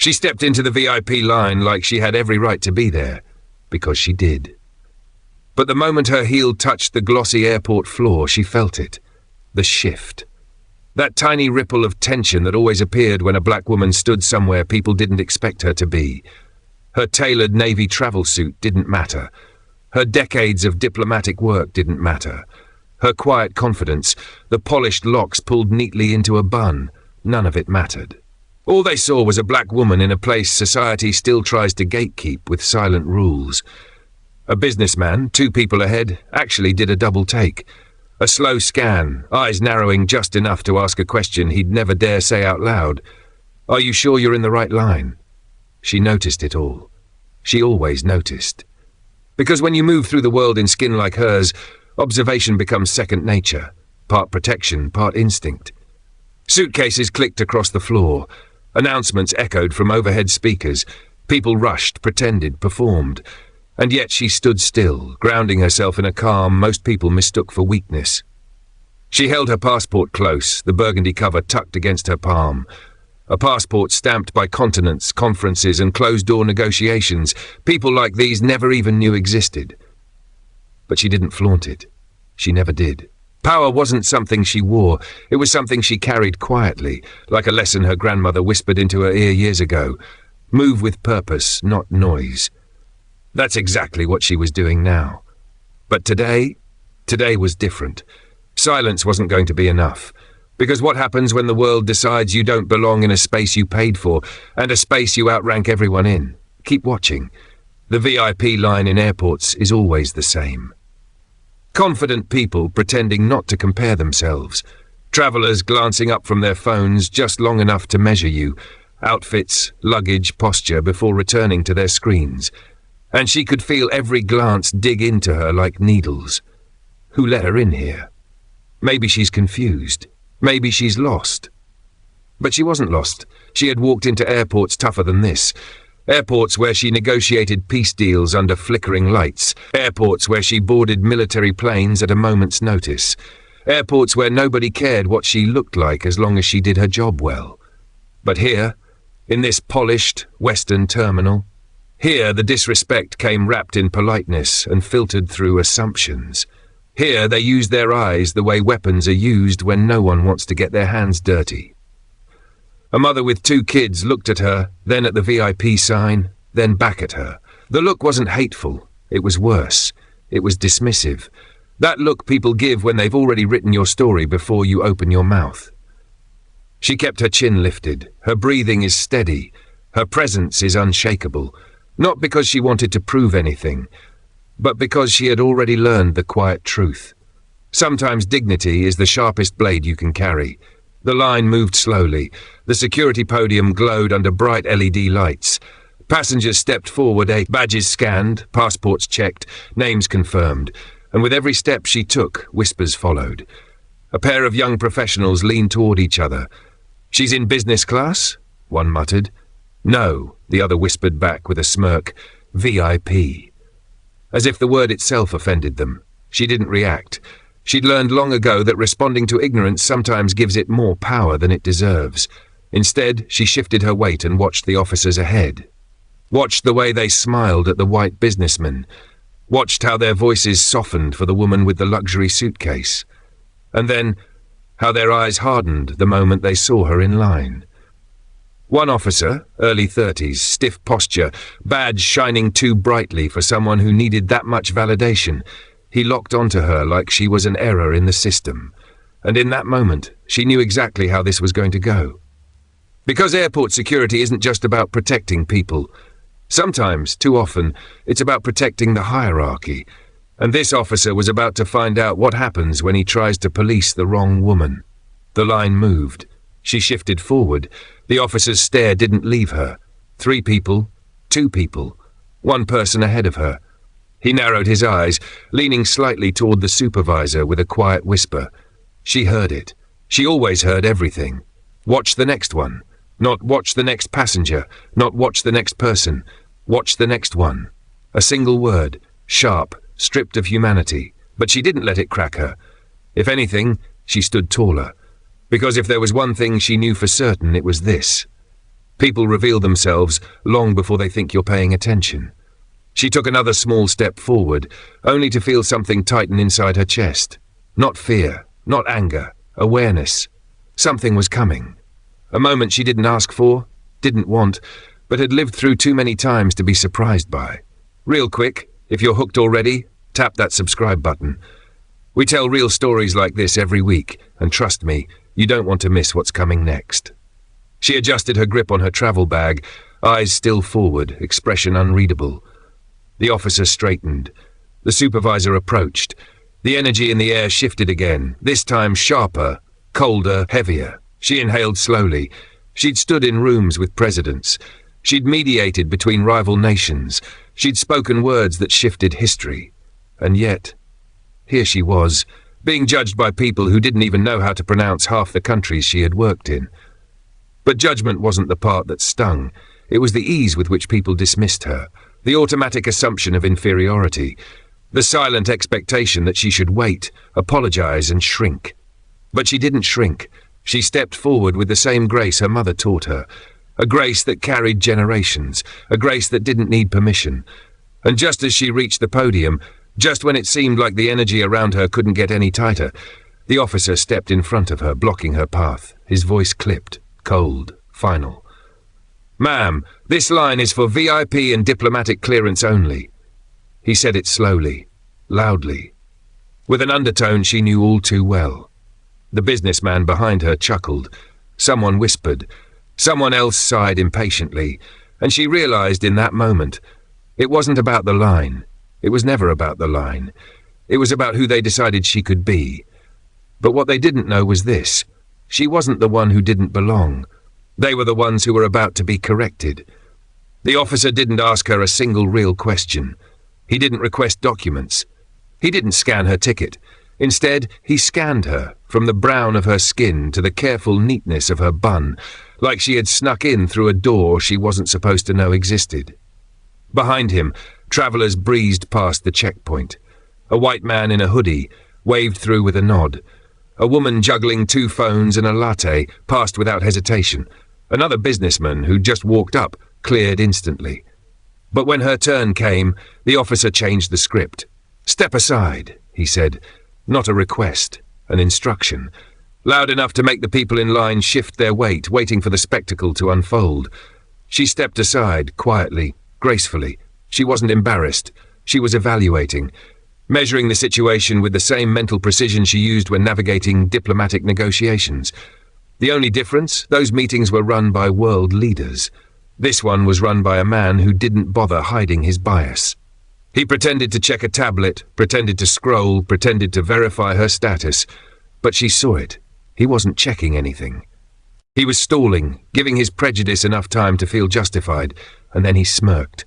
She stepped into the VIP line like she had every right to be there, because she did. But the moment her heel touched the glossy airport floor, she felt it. The shift. That tiny ripple of tension that always appeared when a black woman stood somewhere people didn't expect her to be. Her tailored navy travel suit didn't matter. Her decades of diplomatic work didn't matter. Her quiet confidence, the polished locks pulled neatly into a bun, none of it mattered. All they saw was a black woman in a place society still tries to gatekeep with silent rules. A businessman, 2 people ahead, actually did a double take. A slow scan, eyes narrowing just enough to ask a question he'd never dare say out loud. "Are you sure you're in the right line?" She noticed it all. She always noticed. Because when you move through the world in skin like hers, observation becomes second nature, part protection, part instinct. Suitcases clicked across the floor. Announcements echoed from overhead speakers. People rushed, pretended, performed. And yet she stood still, grounding herself in a calm most people mistook for weakness. She held her passport close, the burgundy cover tucked against her palm. A passport stamped by continents, conferences, and closed-door negotiations. People like these never even knew existed. But she didn't flaunt it. She never did. Power wasn't something she wore. It was something she carried quietly, like a lesson her grandmother whispered into her ear years ago. Move with purpose, not noise. That's exactly what she was doing now. But today was different. Silence wasn't going to be enough. Because what happens when the world decides you don't belong in a space you paid for, and a space you outrank everyone in? Keep watching. The VIP line in airports is always the same. Confident people pretending not to compare themselves. Travelers glancing up from their phones just long enough to measure you. Outfits, luggage, posture before returning to their screens. And she could feel every glance dig into her like needles. Who let her in here? Maybe she's confused. Maybe she's lost. But she wasn't lost. She had walked into airports tougher than this. Airports where she negotiated peace deals under flickering lights. Airports where she boarded military planes at a moment's notice. Airports where nobody cared what she looked like as long as she did her job well. But here, in this polished Western terminal, here the disrespect came wrapped in politeness and filtered through assumptions. Here they used their eyes the way weapons are used when no one wants to get their hands dirty. A mother with 2 kids looked at her, then at the VIP sign, then back at her. The look wasn't hateful. It was worse. It was dismissive. That look people give when they've already written your story before you open your mouth. She kept her chin lifted. Her breathing is steady. Her presence is unshakable. Not because she wanted to prove anything, but because she had already learned the quiet truth. Sometimes dignity is the sharpest blade you can carry. The line moved slowly. The security podium glowed under bright LED lights. Passengers stepped forward, badges scanned, passports checked, names confirmed, and with every step she took, whispers followed. A pair of young professionals leaned toward each other. "She's in business class?" one muttered. "No," the other whispered back with a smirk. "VIP." As if the word itself offended them. She didn't react. She'd learned long ago that responding to ignorance sometimes gives it more power than it deserves. Instead, she shifted her weight and watched the officers ahead. Watched the way they smiled at the white businessman. Watched how their voices softened for the woman with the luxury suitcase. And then, how their eyes hardened the moment they saw her in line. One officer, early 30s, stiff posture, badge shining too brightly for someone who needed that much validation. He locked onto her like she was an error in the system. And in that moment, she knew exactly how this was going to go. Because airport security isn't just about protecting people. Sometimes, too often, it's about protecting the hierarchy. And this officer was about to find out what happens when he tries to police the wrong woman. The line moved. She shifted forward. The officer's stare didn't leave her. 3 people, 2 people, 1 person ahead of her. He narrowed his eyes, leaning slightly toward the supervisor with a quiet whisper. She heard it. She always heard everything. Watch the next one. Not watch the next passenger. Not watch the next person. Watch the next one. A single word, sharp, stripped of humanity. But she didn't let it crack her. If anything, she stood taller. Because if there was one thing she knew for certain, it was this. People reveal themselves long before they think you're paying attention. She took another small step forward, only to feel something tighten inside her chest. Not fear, not anger, awareness. Something was coming. A moment she didn't ask for, didn't want, but had lived through too many times to be surprised by. Real quick, if you're hooked already, tap that subscribe button. We tell real stories like this every week, and trust me, you don't want to miss what's coming next. She adjusted her grip on her travel bag, eyes still forward, expression unreadable. The officer straightened. The supervisor approached. The energy in the air shifted again, this time sharper, colder, heavier. She inhaled slowly. She'd stood in rooms with presidents. She'd mediated between rival nations. She'd spoken words that shifted history. And yet, here she was, being judged by people who didn't even know how to pronounce half the countries she had worked in. But judgment wasn't the part that stung. It was the ease with which people dismissed her, the automatic assumption of inferiority, the silent expectation that she should wait, apologize, and shrink. But she didn't shrink. She stepped forward with the same grace her mother taught her, a grace that carried generations, a grace that didn't need permission. And just as she reached the podium, just when it seemed like the energy around her couldn't get any tighter, the officer stepped in front of her, blocking her path, his voice clipped, cold, final. "Ma'am, this line is for VIP and diplomatic clearance only." He said it slowly, loudly, with an undertone she knew all too well. The businessman behind her chuckled. Someone whispered. Someone else sighed impatiently, and she realized in that moment, it wasn't about the line. It was never about the line. It was about who they decided she could be. But what they didn't know was this. She wasn't the one who didn't belong. They were the ones who were about to be corrected. The officer didn't ask her a single real question. He didn't request documents. He didn't scan her ticket. Instead, he scanned her, from the brown of her skin to the careful neatness of her bun, like she had snuck in through a door she wasn't supposed to know existed. Behind him, travelers breezed past the checkpoint. A white man in a hoodie waved through with a nod. A woman juggling 2 phones and a latte passed without hesitation. Another businessman who'd just walked up cleared instantly. But when her turn came, the officer changed the script. "Step aside," he said. Not a request, an instruction. Loud enough to make the people in line shift their weight, waiting for the spectacle to unfold. She stepped aside, quietly, gracefully. She wasn't embarrassed. She was evaluating, measuring the situation with the same mental precision she used when navigating diplomatic negotiations. The only difference, those meetings were run by world leaders. This one was run by a man who didn't bother hiding his bias. He pretended to check a tablet, pretended to scroll, pretended to verify her status. But she saw it. He wasn't checking anything. He was stalling, giving his prejudice enough time to feel justified, and then he smirked.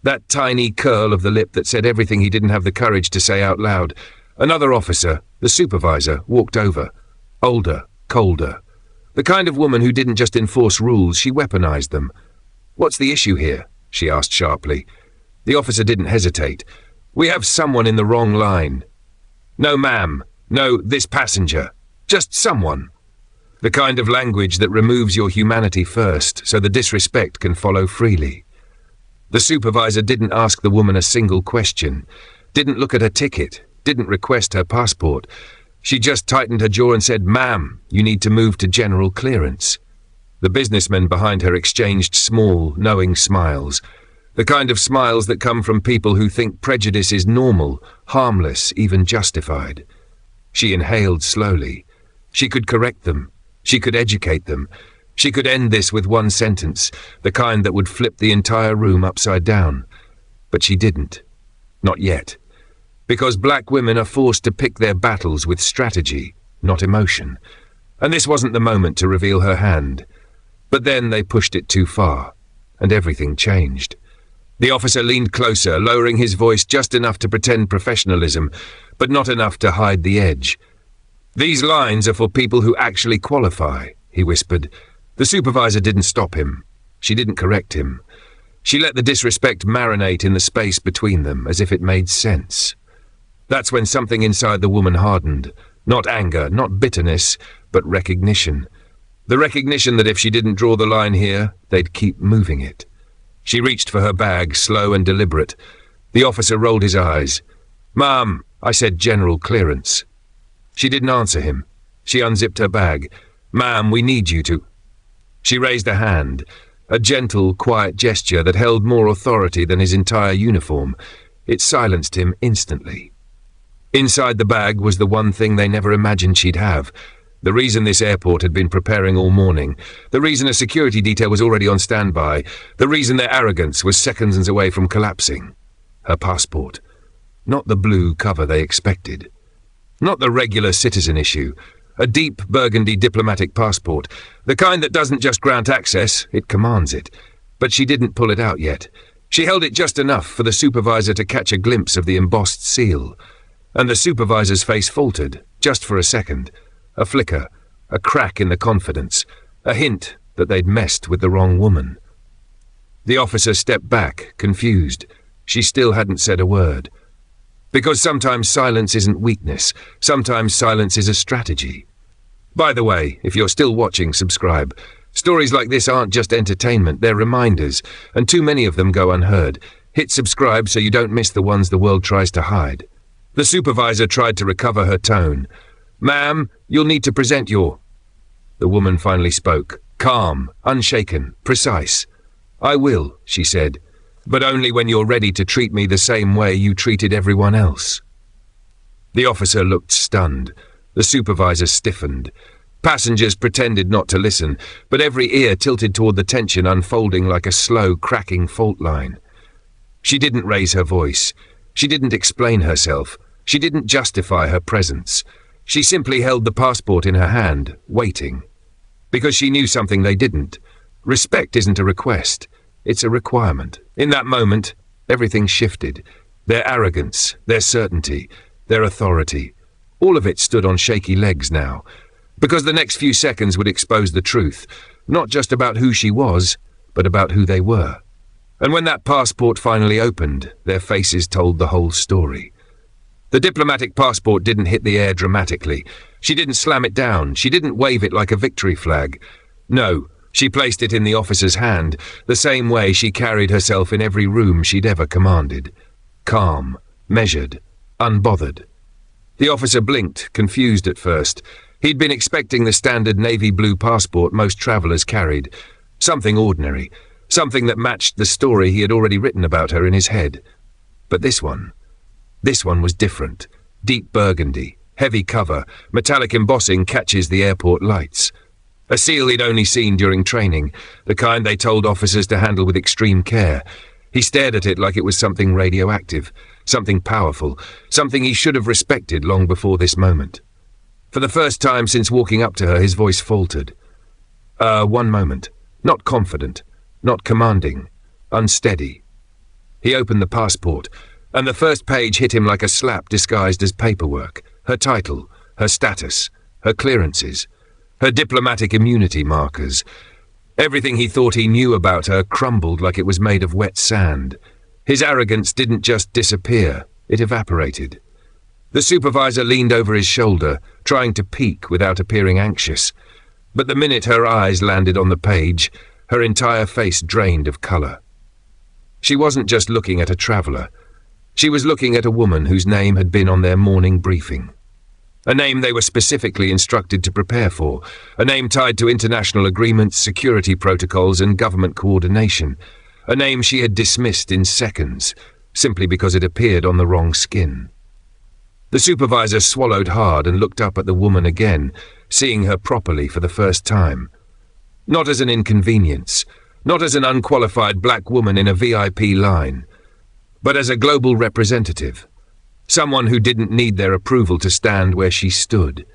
That tiny curl of the lip that said everything he didn't have the courage to say out loud. Another officer, the supervisor, walked over. Older, colder. The kind of woman who didn't just enforce rules, she weaponized them. "What's the issue here?" she asked sharply. The officer didn't hesitate. "We have someone in the wrong line." "No, ma'am. No, this passenger. Just someone." The kind of language that removes your humanity first, so the disrespect can follow freely. The supervisor didn't ask the woman a single question, didn't look at her ticket, didn't request her passport. She just tightened her jaw and said, "Ma'am, you need to move to general clearance." The businessmen behind her exchanged small, knowing smiles. The kind of smiles that come from people who think prejudice is normal, harmless, even justified. She inhaled slowly. She could correct them. She could educate them. She could end this with one sentence, the kind that would flip the entire room upside down. But she didn't. Not yet. Because black women are forced to pick their battles with strategy, not emotion. And this wasn't the moment to reveal her hand. But then they pushed it too far, and everything changed. The officer leaned closer, lowering his voice just enough to pretend professionalism, but not enough to hide the edge. "These lines are for people who actually qualify," he whispered. The supervisor didn't stop him. She didn't correct him. She let the disrespect marinate in the space between them, as if it made sense. That's when something inside the woman hardened. Not anger, not bitterness, but recognition. The recognition that if she didn't draw the line here, they'd keep moving it. She reached for her bag, slow and deliberate. The officer rolled his eyes. "Ma'am," I said, "general clearance." She didn't answer him. She unzipped her bag. "Ma'am, we need you to—" She raised a hand, a gentle, quiet gesture that held more authority than his entire uniform. It silenced him instantly. Inside the bag was the one thing they never imagined she'd have. The reason this airport had been preparing all morning, the reason a security detail was already on standby, the reason their arrogance was seconds away from collapsing. Her passport. Not the blue cover they expected. Not the regular citizen issue. A deep burgundy diplomatic passport. The kind that doesn't just grant access, it commands it. But she didn't pull it out yet. She held it just enough for the supervisor to catch a glimpse of the embossed seal. And the supervisor's face faltered, just for a second. A flicker, a crack in the confidence, a hint that they'd messed with the wrong woman. The officer stepped back, confused. She still hadn't said a word. Because sometimes silence isn't weakness, sometimes silence is a strategy. By the way, if you're still watching, subscribe. Stories like this aren't just entertainment, they're reminders, and too many of them go unheard. Hit subscribe so you don't miss the ones the world tries to hide. The supervisor tried to recover her tone. "Ma'am, you'll need to present your—" The woman finally spoke, calm, unshaken, precise. "I will," she said, "but only when you're ready to treat me the same way you treated everyone else." The officer looked stunned. The supervisor stiffened. Passengers pretended not to listen, but every ear tilted toward the tension unfolding like a slow, cracking fault line. She didn't raise her voice. She didn't explain herself. She didn't justify her presence. She simply held the passport in her hand, waiting. Because she knew something they didn't. Respect isn't a request. It's a requirement. In that moment, everything shifted. Their arrogance, their certainty, their authority. All of it stood on shaky legs now. Because the next few seconds would expose the truth. Not just about who she was, but about who they were. And when that passport finally opened, their faces told the whole story. The diplomatic passport didn't hit the air dramatically. She didn't slam it down. She didn't wave it like a victory flag. No, she placed it in the officer's hand, the same way she carried herself in every room she'd ever commanded. Calm, measured, unbothered. The officer blinked, confused at first. He'd been expecting the standard navy blue passport most travelers carried. Something ordinary. Something that matched the story he had already written about her in his head. But this one was different. Deep burgundy, heavy cover, metallic embossing catches the airport lights. A seal he'd only seen during training, the kind they told officers to handle with extreme care. He stared at it like it was something radioactive, something powerful, something he should have respected long before this moment. For the first time since walking up to her, his voice faltered. One moment. Not confident, not commanding, unsteady. He opened the passport, and the first page hit him like a slap disguised as paperwork. Her title, her status, her clearances, her diplomatic immunity markers. Everything he thought he knew about her crumbled like it was made of wet sand. His arrogance didn't just disappear, it evaporated. The supervisor leaned over his shoulder, trying to peek without appearing anxious. But the minute her eyes landed on the page, her entire face drained of colour. She wasn't just looking at a traveller. She was looking at a woman whose name had been on their morning briefing. A name they were specifically instructed to prepare for, a name tied to international agreements, security protocols, and government coordination. A name she had dismissed in seconds, simply because it appeared on the wrong skin. The supervisor swallowed hard and looked up at the woman again, seeing her properly for the first time. Not as an inconvenience, not as an unqualified black woman in a VIP line, but as a global representative, someone who didn't need their approval to stand where she stood.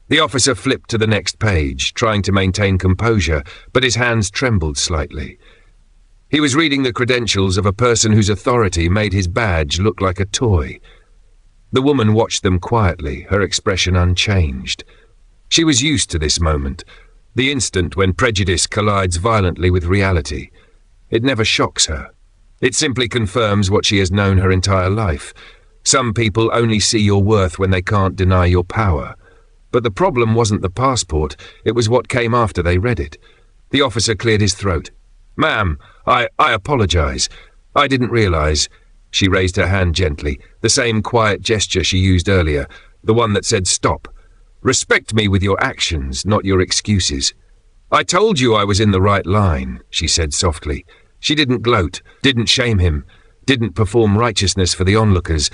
The officer flipped to the next page, trying to maintain composure, but his hands trembled slightly. He was reading the credentials of a person whose authority made his badge look like a toy. The woman watched them quietly, her expression unchanged. She was used to this moment, the instant when prejudice collides violently with reality. It never shocks her. It simply confirms what she has known her entire life. Some people only see your worth when they can't deny your power. But the problem wasn't the passport, it was what came after they read it. The officer cleared his throat. "Ma'am, I apologize. I didn't realize." She raised her hand gently, the same quiet gesture she used earlier, the one that said stop. "Respect me with your actions, not your excuses." "I told you I was in the right line," she said softly. She didn't gloat, didn't shame him, didn't perform righteousness for the onlookers.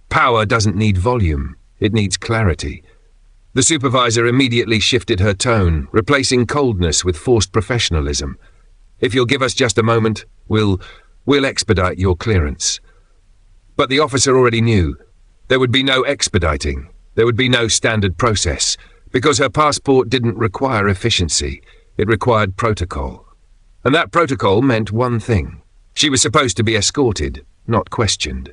Power doesn't need volume, it needs clarity. The supervisor immediately shifted her tone, replacing coldness with forced professionalism. "If you'll give us just a moment, we'll expedite your clearance." But the officer already knew. There would be no expediting. There would be no standard process, because her passport didn't require efficiency. It required protocol. And that protocol meant one thing. She was supposed to be escorted, not questioned.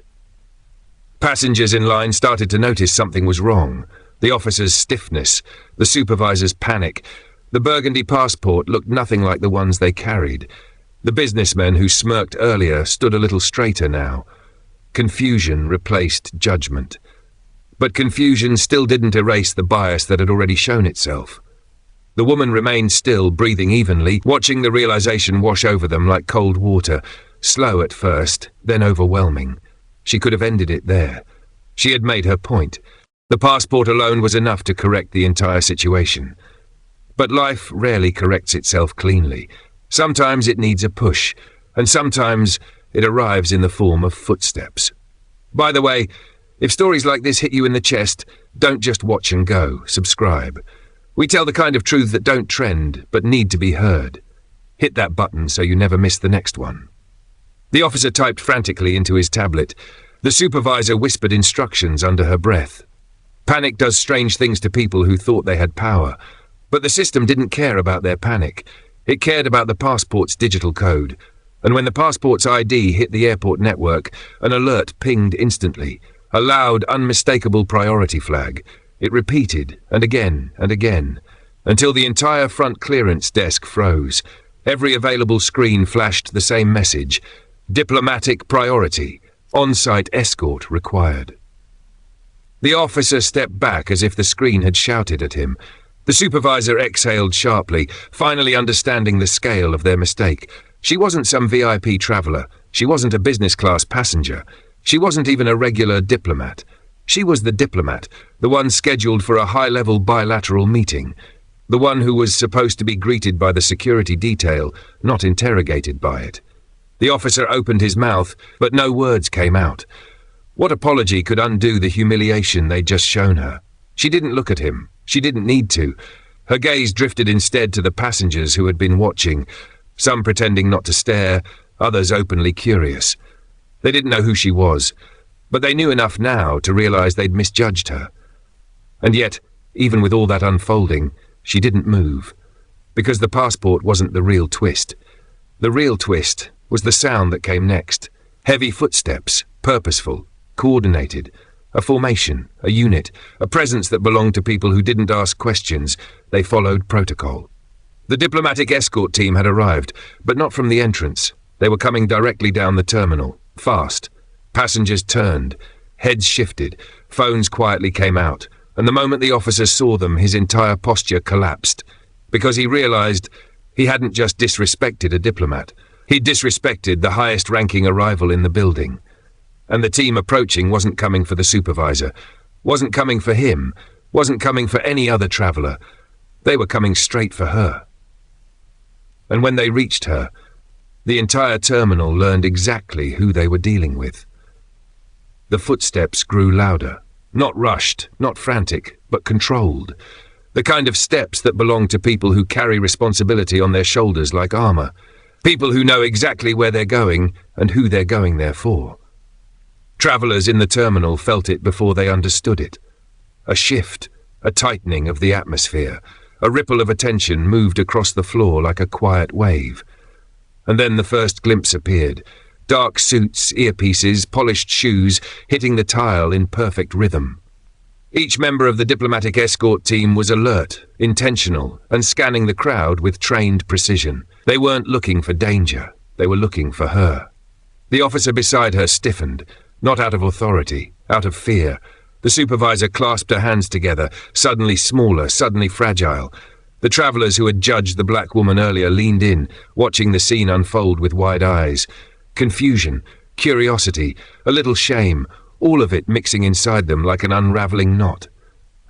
Passengers in line started to notice something was wrong. The officer's stiffness, the supervisor's panic. The burgundy passport looked nothing like the ones they carried. The businessmen who smirked earlier stood a little straighter now. Confusion replaced judgment. But confusion still didn't erase the bias that had already shown itself. The woman remained still, breathing evenly, watching the realization wash over them like cold water, slow at first, then overwhelming. She could have ended it there. She had made her point. The passport alone was enough to correct the entire situation. But life rarely corrects itself cleanly. Sometimes it needs a push, and sometimes it arrives in the form of footsteps. By the way, if stories like this hit you in the chest, don't just watch and go, subscribe. We tell the kind of truths that don't trend, but need to be heard. Hit that button so you never miss the next one. The officer typed frantically into his tablet. The supervisor whispered instructions under her breath. Panic does strange things to people who thought they had power, but the system didn't care about their panic. It cared about the passport's digital code. And when the passport's ID hit the airport network, an alert pinged instantly, a loud, unmistakable priority flag. It repeated, and again, until the entire front clearance desk froze. Every available screen flashed the same message: diplomatic priority, on-site escort required. The officer stepped back as if the screen had shouted at him. The supervisor exhaled sharply, finally understanding the scale of their mistake. She wasn't some VIP traveler. She wasn't a business-class passenger. She wasn't even a regular diplomat. She was the diplomat, the one scheduled for a high-level bilateral meeting, the one who was supposed to be greeted by the security detail, not interrogated by it. The officer opened his mouth, but no words came out. What apology could undo the humiliation they'd just shown her? She didn't look at him. She didn't need to. Her gaze drifted instead to the passengers who had been watching, some pretending not to stare, others openly curious. They didn't know who she was, but they knew enough now to realize they'd misjudged her. And yet, even with all that unfolding, she didn't move, because the passport wasn't the real twist. The real twist was the sound that came next. Heavy footsteps, purposeful, coordinated, a formation, a unit, a presence that belonged to people who didn't ask questions. They followed protocol. The diplomatic escort team had arrived, but not from the entrance. They were coming directly down the terminal, fast. Passengers turned, heads shifted, phones quietly came out, and the moment the officer saw them, his entire posture collapsed, because he realized he hadn't just disrespected a diplomat. He'd disrespected the highest-ranking arrival in the building. And the team approaching wasn't coming for the supervisor, wasn't coming for him, wasn't coming for any other traveler. They were coming straight for her. And when they reached her, the entire terminal learned exactly who they were dealing with. The footsteps grew louder, not rushed, not frantic, but controlled. The kind of steps that belong to people who carry responsibility on their shoulders like armor. People who know exactly where they're going and who they're going there for. Travelers in the terminal felt it before they understood it. A shift, a tightening of the atmosphere, a ripple of attention moved across the floor like a quiet wave. And then the first glimpse appeared. Dark suits, earpieces, polished shoes, hitting the tile in perfect rhythm. Each member of the diplomatic escort team was alert, intentional, and scanning the crowd with trained precision. They weren't looking for danger. They were looking for her. The officer beside her stiffened, not out of authority, out of fear, The supervisor clasped her hands together, suddenly smaller, suddenly fragile. The travellers who had judged the black woman earlier leaned in, watching the scene unfold with wide eyes. Confusion, curiosity, a little shame, all of it mixing inside them like an unravelling knot.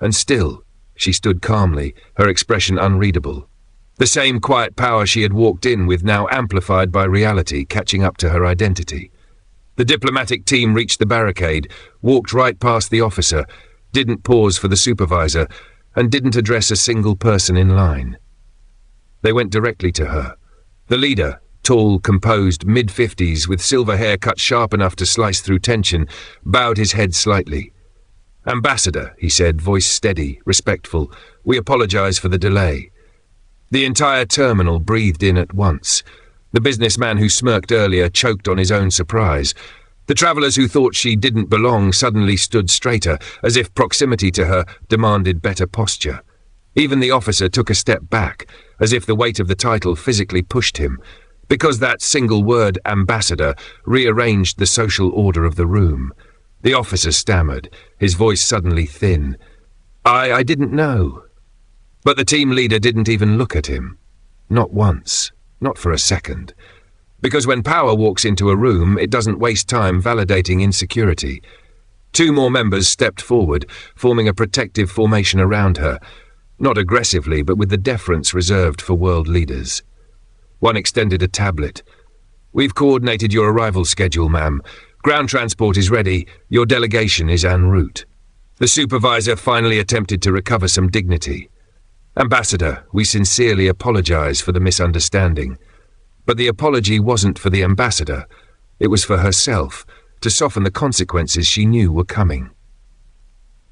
And still, she stood calmly, her expression unreadable. The same quiet power she had walked in with now amplified by reality, catching up to her identity. The diplomatic team reached the barricade, walked right past the officer, didn't pause for the supervisor, and didn't address a single person in line. They went directly to her. The leader, tall, composed, mid-50s, with silver hair cut sharp enough to slice through tension, bowed his head slightly. "Ambassador," he said, voice steady, respectful, "we apologize for the delay." The entire terminal breathed in at once. The businessman who smirked earlier choked on his own surprise. The travellers who thought she didn't belong suddenly stood straighter, as if proximity to her demanded better posture. Even the officer took a step back, as if the weight of the title physically pushed him, because that single word, ambassador, rearranged the social order of the room. The officer stammered, his voice suddenly thin. I didn't know." But the team leader didn't even look at him. Not once, not for a second. Because when power walks into a room, it doesn't waste time validating insecurity. Two more members stepped forward, forming a protective formation around her, not aggressively, but with the deference reserved for world leaders. One extended a tablet. "We've coordinated your arrival schedule, ma'am. Ground transport is ready. Your delegation is en route." The supervisor finally attempted to recover some dignity. "Ambassador, we sincerely apologize for the misunderstanding." But the apology wasn't for the ambassador. It was for herself, to soften the consequences she knew were coming.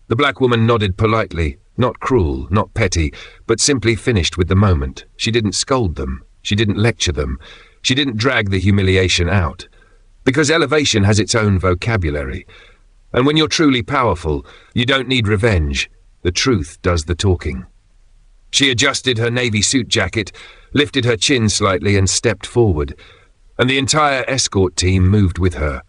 The black woman nodded politely, not cruel, not petty, but simply finished with the moment. She didn't scold them. She didn't lecture them. She didn't drag the humiliation out. Because elevation has its own vocabulary. And when you're truly powerful, you don't need revenge. The truth does the talking. She adjusted her navy suit jacket, lifted her chin slightly and stepped forward, and the entire escort team moved with her.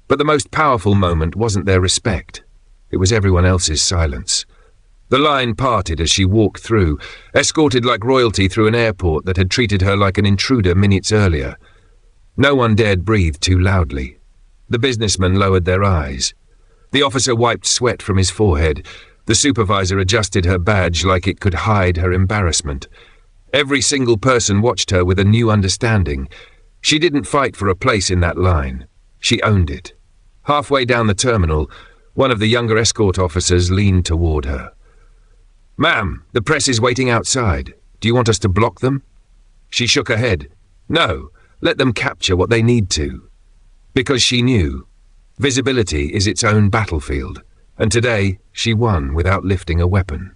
But the most powerful moment wasn't their respect. It was everyone else's silence. The line parted as she walked through, escorted like royalty through an airport that had treated her like an intruder minutes earlier. No one dared breathe too loudly. The businessmen lowered their eyes. The officer wiped sweat from his forehead. The supervisor adjusted her badge like it could hide her embarrassment. Every single person watched her with a new understanding. She didn't fight for a place in that line. She owned it. Halfway down the terminal, one of the younger escort officers leaned toward her. "Ma'am, the press is waiting outside. Do you want us to block them?" She shook her head. "No, let them capture what they need to." Because she knew. Visibility is its own battlefield. And today, she won without lifting a weapon.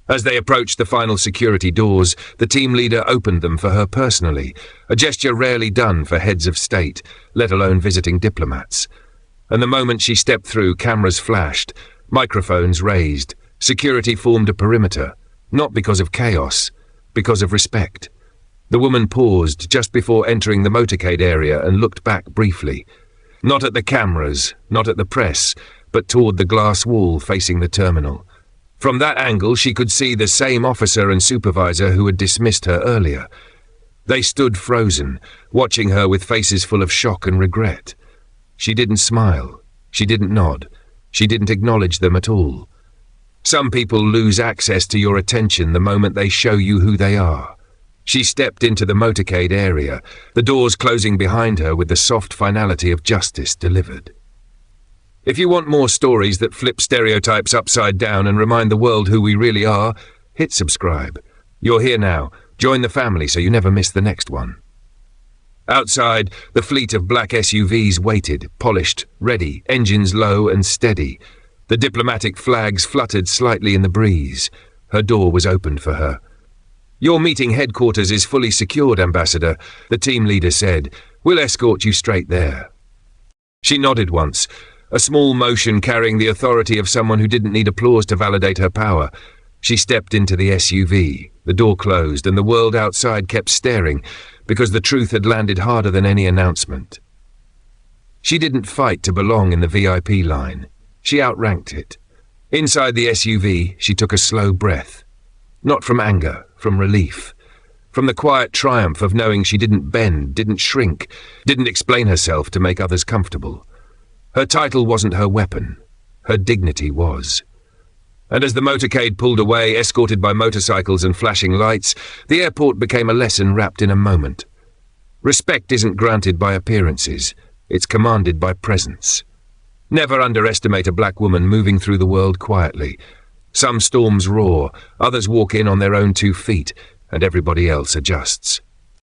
As they approached the final security doors, the team leader opened them for her personally, a gesture rarely done for heads of state, let alone visiting diplomats. And the moment she stepped through, cameras flashed, microphones raised, security formed a perimeter, not because of chaos, because of respect. The woman paused just before entering the motorcade area and looked back briefly, not at the cameras, not at the press, but toward the glass wall facing the terminal. From that angle, she could see the same officer and supervisor who had dismissed her earlier. They stood frozen, watching her with faces full of shock and regret. She didn't smile. She didn't nod. She didn't acknowledge them at all. Some people lose access to your attention the moment they show you who they are. She stepped into the motorcade area, the doors closing behind her with the soft finality of justice delivered. If you want more stories that flip stereotypes upside down and remind the world who we really are, hit subscribe. You're here now. Join the family so you never miss the next one. Outside, the fleet of black SUVs waited, polished, ready, engines low and steady. The diplomatic flags fluttered slightly in the breeze. Her door was opened for her. "Your meeting headquarters is fully secured, Ambassador," the team leader said. "We'll escort you straight there." She nodded once, a small motion carrying the authority of someone who didn't need applause to validate her power. She stepped into the SUV. The door closed, and the world outside kept staring, because the truth had landed harder than any announcement. She didn't fight to belong in the VIP line. She outranked it. Inside the SUV, she took a slow breath. Not from anger, from relief. From the quiet triumph of knowing she didn't bend, didn't shrink, didn't explain herself to make others comfortable. Her title wasn't her weapon. Her dignity was. And as the motorcade pulled away, escorted by motorcycles and flashing lights, the airport became a lesson wrapped in a moment. Respect isn't granted by appearances. It's commanded by presence. Never underestimate a black woman moving through the world quietly. Some storms roar, others walk in on their own 2 feet, and everybody else adjusts.